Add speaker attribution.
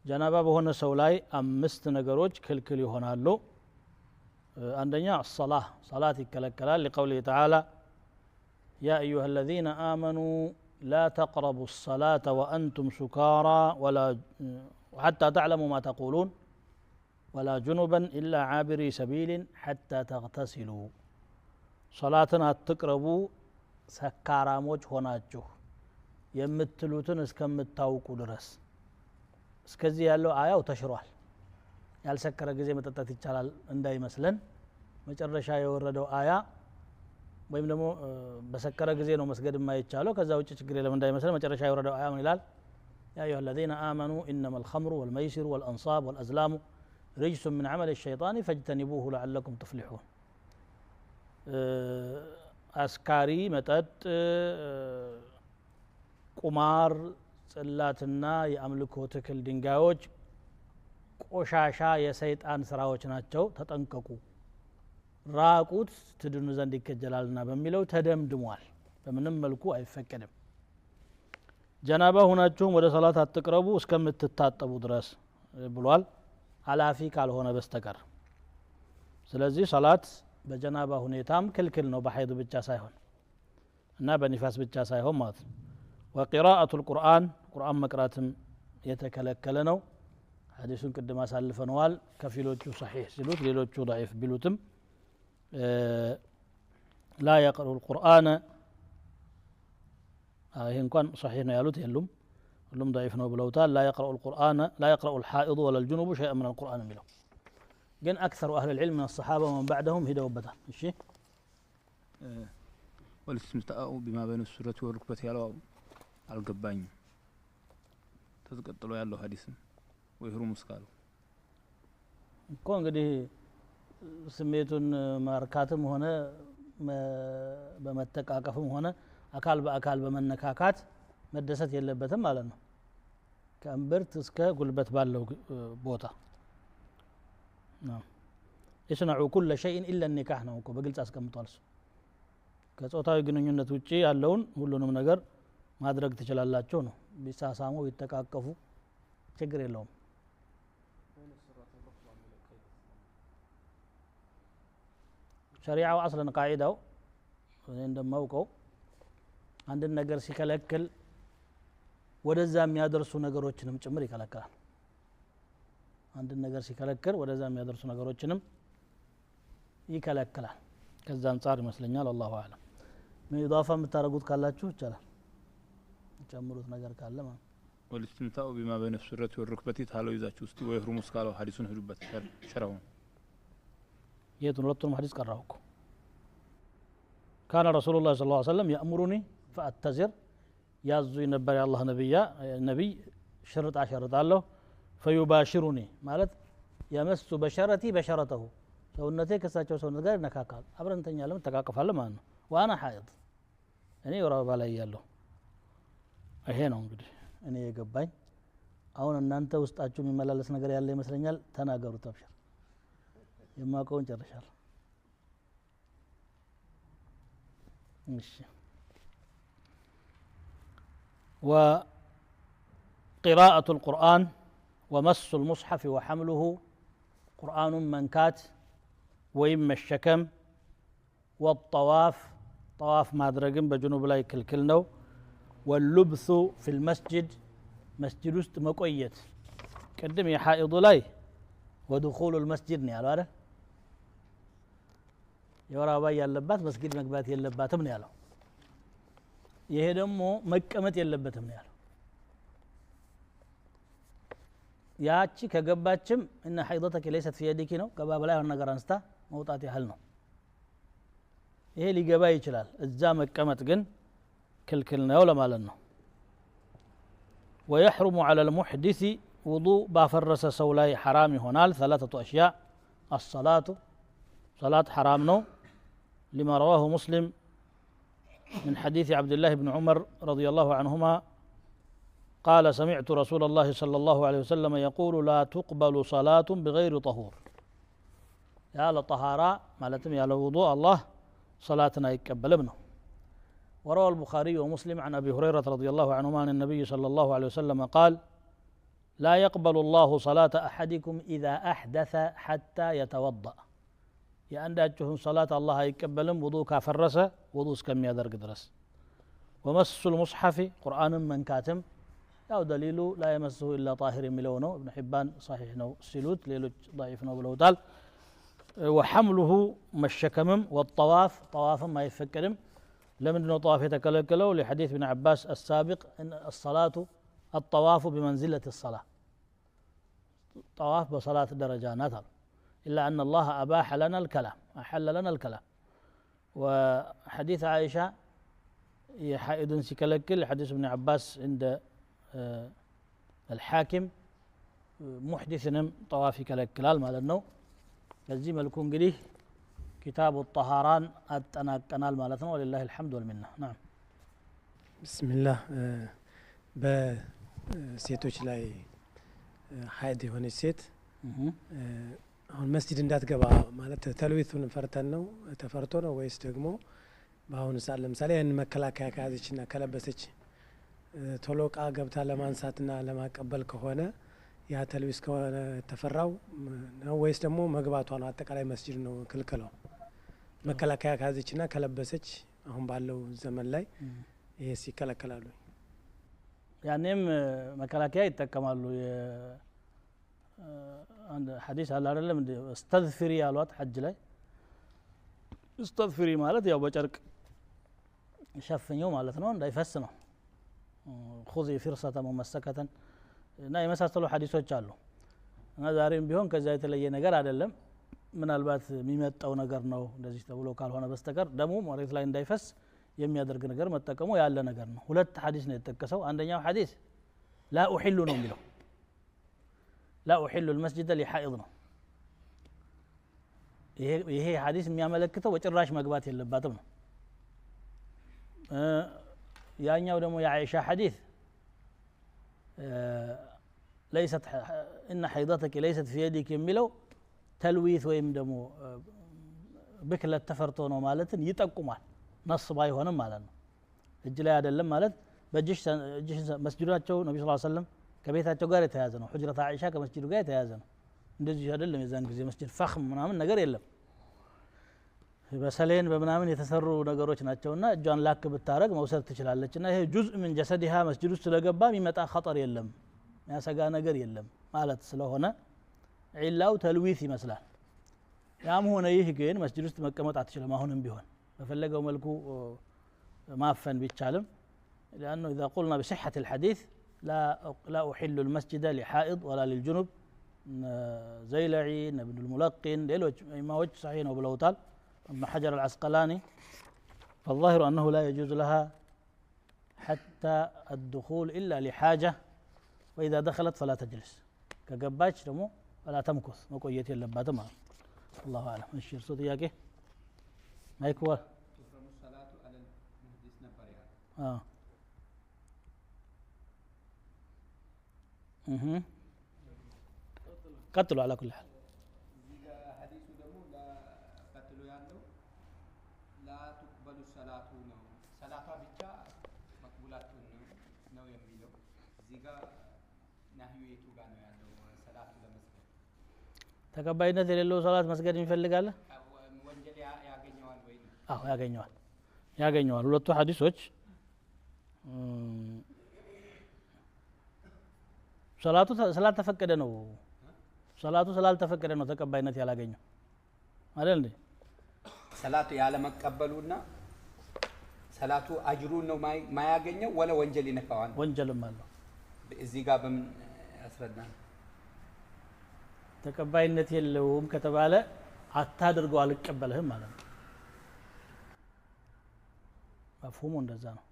Speaker 1: ጀናባ በሆነ ሰው ላይ አምስት ነገሮች ክልክል ይሆናሉ አንደኛ صلاة ይከለከላል لقوله تعالى يا أيها الذين آمنوا لا تقربوا الصلاة وأنتم سكارى ولا حتى تعلموا ما تقولون ولا جنبا إلا عابري سبيل حتى تغتسلوا صلاة አትቅረቡ ሰካራሞች ሆናችሁ የምትሉትን እስከምታውቁ ድረስ እስከዚህ ያለው አያው ተሽሯል ያልሰከረ ጊዜ መጠጣት ይቻላል እንዳይመስለን መጨረሻ የወረደው አያ ወይም ደግሞ በሰከረ ጊዜ ነው መስገድ የማይቻለው ከዛ ውጭ ችግር የለም እንዳይመስለን መጨረሻ የወረደው አያ ምን ይላል يا أيها الذين آمنوا إنما الخمر والميسر والأنصاب والأزلام رجس من عمل الشيطان فاجتنبوه لعلكم تفلحون አስካሪ መጠጥ ቁማር ጽላትና የአምልኮ ትክል ድንጋዮች ቆሻሻ የሰይጣን ስራዎች ናቸው ተጠንቀቁ ራቁት ትድኑ ዘንድ ይከጀላልና በሚለው ተደምድሟል በምንም መልኩ አይፈቀድም ጀናባ ሆናችሁም ወደ ሰላት አትቅረቡ እስከምትታጠቡ ድረስ ብሏል አላፊ ካልሆነ በስተቀር ስለዚህ ሰላት በጀናባ ሁኔታም ክልክል ነው በሐይድ ብቻ ሳይሆን እና በኒፋስ ብቻ ሳይሆን ማለት ነው وقراءة القرآن قرآن مقراتم يتكلكل ነው ሐዲሱን ቅድም አሳልፈነዋል ከፊሎቹ صحيح ሲሉት ሌሎቹ ضعيف ቢሉትም لا يقرأ القرآن ይሄ እንኳን صحيح ነው ያሉት የሉም ሁሉም ضعيف ነው ብለውታል لا يقرأ القرآن لا يقرأ الحائض ولا الجنوب شيئا من القرآن የሚለው ግን أكثر أهل العلم من الصحابة ومن بعدهم هدوبتان እሺ
Speaker 2: والاستمتاع بما بين السورة والركبة ያለው አልገባኝም ተዝቀጥሎ ያለው ሐዲስም ወይሩ ሙስካሉ
Speaker 1: እኮ እንግዲህ ስሜቱን ማርካትም ሆነ በመተቃቀፍም ሆነ አካል በአካል በመነካካት መደሰት የለበትም ማለት ነው ከእምብርት እስከ ጉልበት ባለው ቦታ ነው يصنعوا كل شيء الا النكاح ነው እኮ በግልጽ አስቀምጧል ከጾታዊ ግንኙነት ውጪ ያለውን ሁሉንም ነገር ማድረግ ትችላላችሁ ነው ቢሳሳሙ ይተቃቀፉ ችግር የለውም ሸሪዓው አስለን ቃዒዳው እንደማውቀው አንድ ነገር ሲከለክል ወደዛ የሚያደርሱ ነገሮችንም ጭምር ይከለክላል አንድ ነገር ሲከለክል ወደዛ የሚያደርሱ ነገሮችንም ይከለክላል ከዛ አንፃር ይመስለኛል አላሁ አዕለም ምን ኢዳፋ የምታረጉት ካላችሁ ይቻላል ጨምሩት ነገር ካለ ማለት
Speaker 2: والاستمتاع بما بين السرة والركبة ታለው ይዛችሁ እስቲ ወይሩ ሙስካሉ ሐዲሱን ሄዱበት ሸራው
Speaker 1: የቱን ሁለቱንም ሐዲስ ቀራውኩ كان رسول الله صلى الله عليه وسلم يأمرني فأتزر يازوي نبر الله نبي شرط عشرة الله فيباشرني ማለት يمس بشرتي بشرته ሰውነቴ ከሳቸው ሰውነት ጋር ነካካል አብረን እንተኛለን ተቃቀፋለን ማለት ነው وانا حائض እኔ ወራው ባላይ ያለው ይሄ ነው እንግዲህ እኔ የገባኝ አሁን እናንተ ውስጣችሁ የሚመላለስ ነገር ያለ ይመስለኛል ተናገሩ ተብሽር የማቀውን ጨርሻለሁ እሺ وقراءة القرآن ومس المصحف وحمله قرآن منكات ويم الشكم والطواف طواف ما درجن بجنوب لا يكلكلنو واللبث في المسجد مسجد است مقيت قدم يا حائض لاي ودخول المسجد ነው ያለው አይደል የወራባ ያለባት መስጊድ መግባት የለባትም ነው ያለው ይሄ ደግሞ መቀመጥ የለበትም ነው ያለው ያቺ ከገባችም እና حيضتك ليست في يدك ነው ገባ በላይ ሆነ ነገር አንስታ መውጣት ያህል ነው ይሄ ሊገባ ይችላል እዛ መቀመጥ ግን ክልክል ነው ለማለት ነው ويحرم على المحدث وضوء بافرس سولاي حرام يሆናል ثلاثه اشياء الصلاه صلاه حرام ነው لما رواه مسلم من حديث عبد الله بن عمر رضي الله عنهما قال سمعت رسول الله صلى الله عليه وسلم يقول لا تقبل صلاة بغير طهور يا لطهارة مالتم يا لوضوء الله صلاتنا يقبل ابنه وروى البخاري ومسلم عن أبي هريرة رضي الله عنهما عن النبي صلى الله عليه وسلم قال لا يقبل الله صلاة أحدكم إذا أحدث حتى يتوضأ የአንዳችሁን صلاة الله አይቀበልም ውዱእ ካፈረሰ ውዱእ እስከሚያደርግ ድረስ ومس المصحف قرآن መንካትም ያው ደሊሉ لا يمسه إلا طاهر የሚለው ነው ابن حبان صحيح ነው ሲሉት ሌሎች ضعيف ነው ብለውታል وحمله مشكمم والطواف طوافا ما يفكرم لمن طواف يتكلكله لحديث ابن عباس السابق ان الصلاة الطواف بمنزلة الصلاة طواف بصلاة درجات إلا أن الله أباح لنا الكلام أحل لنا الكلام وحديث عائشة حائد سيكلكل حديث ابن عباس عند الحاكم محدث طواف كلكلال مال النو በዚህ መልኩ እንግዲህ كتاب الطهاران አጠናቀናል ማለት ነው ولله الحمد والمنه نعم
Speaker 3: بسم الله በሴቶች ላይ ሀይድ የሆነች ሴት አሁን መስጂድ እንዳትገባ ማለት ተልዊቱን ፈርተን ነው ተፈርቶ ነው ወይስ ደግሞ በአሁኑ ሰዓት ለምሳሌ ያን መከላከያ ካዘችና ከለበሰች ቶሎ ቃ ገብታ ለማንሳትና ለማቀበል ከሆነ ያ ተልዊስ ከሆነ ተፈራው ነው ወይስ ደግሞ መግባቷ ነው አጠቃላይ መስጂድ ነው ክልክለው መከላከያ ካዘችና ከለበሰች አሁን ባለው ዘመን ላይ ይሄ ሲከለከላሉ
Speaker 1: ያኔም መከላከያ ይተከማሉ አንድ ሐዲስ አለ አይደለም እንዴ استغفري ያሏት ሐጅ ላይ استغفري ማለት ያው በጨርቅ ሸፍኘው ማለት ነው እንዳይፈስ ነው خذي فرصة ممسكة እና የመሳሰሉ ሐዲሶች አሉ እና ዛሬም ቢሆን ከዛ የተለየ ነገር አይደለም ምናልባት የሚመጣው ነገር ነው እንደዚህ ተብሎ ካልሆነ በስተቀር ደሙ መሬት ላይ እንዳይፈስ የሚያደርግ ነገር መጠቀሙ ያለ ነገር ነው ሁለት ሐዲስ ነው የተጠቀሰው አንደኛው ሐዲስ لا أحل ነው የሚለው لا أحل المسجد لحائض ነው ይሄ ሐዲስ የሚያመለክተው በጭራሽ መግባት የለባትም ነው ያኛው ደግሞ የአኢሻ ሐዲስ ليست إن حيضتك ليست في يدك የሚለው ተልዊት ወይም ደግሞ ብክለት ተፈርቶ ነው ማለትን ይጠቁማል ነስ ባይሆንም ማለት ነው እጅ ላይ አይደለም ማለት በእጅሽ መስጂዳቸው ነብዩ ሰለላሁ ዐለይሂ ወሰለም ከቤታቸው ጋር የተያዘ ነው ሁጅረተ አይሻ ከመስጂዱ ጋር የተያዘ ነው እንደዚህ አይደለም የዛን ጊዜ መስጂድ ፈኽም ምናምን ነገር የለም በሰሌን በምናምን የተሰሩ ነገሮች ናቸውና እጇን ላክ ብታረግ መውሰድ ትችላለችና ይሄ ጁዝእ ምን ጀሰዲሃ መስጂድ ውስጥ ስለገባ የሚመጣ ኸጠር የለም ያሰጋ ነገር የለም ማለት ስለሆነ ዒላው ተልዊት ይመስላል ያም ሆነ ይህ ግን መስጂድ ውስጥ መቀመጥ አትችልም አሁንም ቢሆን በፈለገው መልኩ ማፈን ቢቻልም لأنه إذا قلنا بصحة الحديث لا أحل المسجد لحائض ولا للجنب زيلعي ابن الملقن ديلوج ما وجه صحيح وبلوتال ابن حجر العسقلاني فالظاهر أنه لا يجوز لها حتى الدخول إلا لحاجة وإذا دخلت فلا تجلس كقباش دمو فلا تمكث مقوية اللبات ما الله أعلم الشير صوتي ياكي ما يكوى
Speaker 4: تحرم الصلاة على المحدث نبريها
Speaker 1: قتلوا على كل حال
Speaker 4: حديث دمو لا قتلوا ያለው لا تقبل الصلاة ነው ሰላቷ ብቻ መቅቡላት ነው የሚለው እዚህ ጋር ናህዩ የቱ ጋር ነው ያለው ሰላቱ ለመስገድ
Speaker 1: ተቀባይነት የሌለው ሰላት መስገድ ይፈልጋል
Speaker 4: ወንጀል ያገኘዋል ወይ
Speaker 1: አዎ ያገኘዋል ሁለቱ ሐዲሶች ሰላቱ ስላልተፈቀደ ነው ሰላቱ ስላልተፈቀደ ነው ተቀባይነት ያላገኘው አይደል እንዴ
Speaker 4: ሰላቱ ያለ መቀበሉና ሰላቱ አጅሩን ነው ማያገኘው ወለ ወንጀል ይነካዋል
Speaker 1: ወንጀልም አለው
Speaker 4: እዚህ ጋር በምን ያስረዳል
Speaker 1: ተቀባይነት የለውም ከተባለ አታድርገው አልቀበልህም ማለት ነው መፍሁሙ እንደዛ ነው